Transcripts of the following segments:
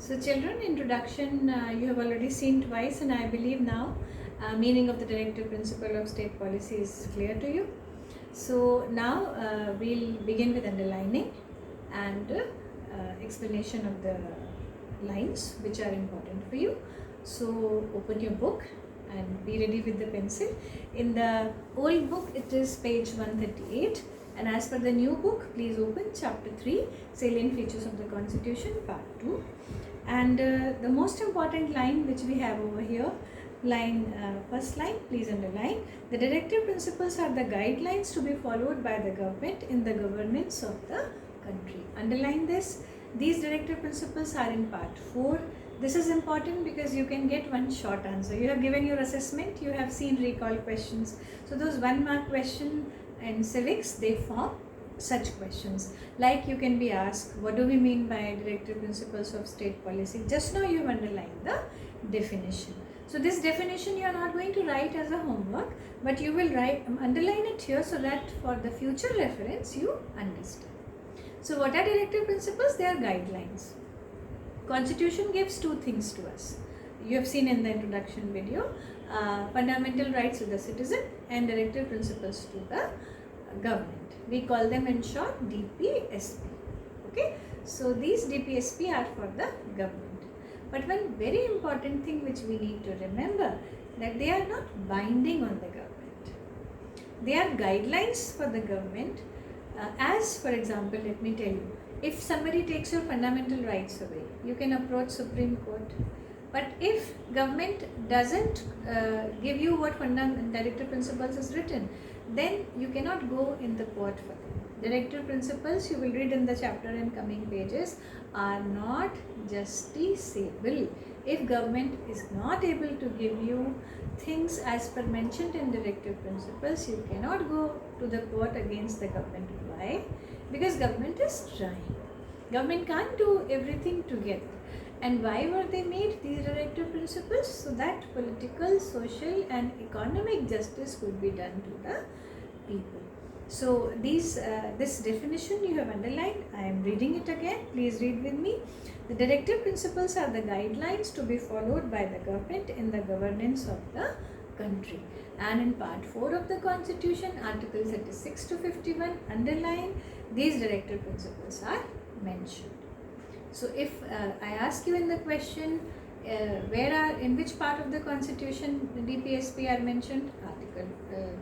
So children, introduction you have already seen twice, and I believe now meaning of the directive principle of state policy is clear to you. So now we'll begin with underlining and explanation of the lines which are important for you. So open your book and be ready with the pencil. In the old book it is page 138, and as per the new book, please open chapter 3, salient features of the constitution, part 2. And the most important line which we have over here, first line, please underline: the directive principles are the guidelines to be followed by the government in the governance of the country. Underline this. These directive principles are in part 4. This is important because you can get one short answer. You have given your assessment, you have seen recall questions. So those 1 mark question in civics, they form such questions. Like you can be asked, what do we mean by directive principles of state policy? Just now you have underlined the definition. So this definition you are not going to write as a homework, but you will underline it here so that for the future reference you understand. So what are directive principles? They are guidelines. Constitution gives 2 things to us. You have seen in the introduction video, fundamental rights to the citizen and directive principles to the government. We call them in short DPSP. Okay, so these DPSP are for the government. But one very important thing which we need to remember, that they are not binding on the government. They are guidelines for the government. As for example, let me tell you, if somebody takes your fundamental rights away, you can approach Supreme Court. But if government doesn't give you what directive principles is written, then you cannot go in the court for them. Directive principles, you will read in the chapter and coming pages, are not justiciable. If government is not able to give you things as per mentioned in directive principles, you cannot go to the court against the government. Why? Because government is trying. Government can't do everything together. And why were they made, these directive principles? So that political, social and economic justice could be done to the people. So this definition you have underlined. I am reading it again. Please read with me. The directive principles are the guidelines to be followed by the government in the governance of the country. And in part 4 of the constitution, article 36 to 51, underline, these directive principles are mentioned. So if I ask you in the question, in which part of the constitution the DPSP are mentioned?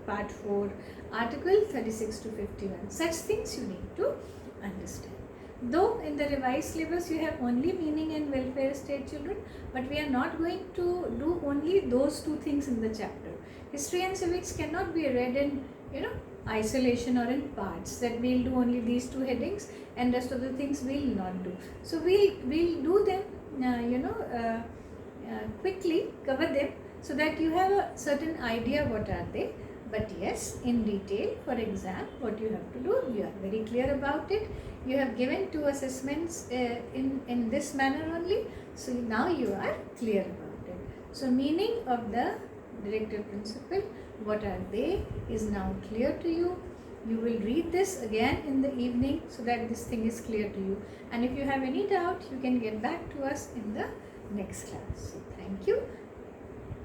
Part 4, article 36 to 51. Such things you need to understand. Though in the revised syllabus you have only meaning and welfare state, children, but we are not going to do only those 2 things in the chapter. History and civics cannot be read in isolation or in parts, that we will do only these 2 headings and rest of the things we will not do. So we'll do them quickly, cover them, so that you have a certain idea what are they. But yes, in detail for exam, what you have to do, you are very clear about it. You have given 2 assessments in this manner only. So now you are clear about it. So meaning of the directive principle, what are they, is now clear to you. You will read this again in the evening so that this thing is clear to you. And if you have any doubt, you can get back to us in the next class. So thank you.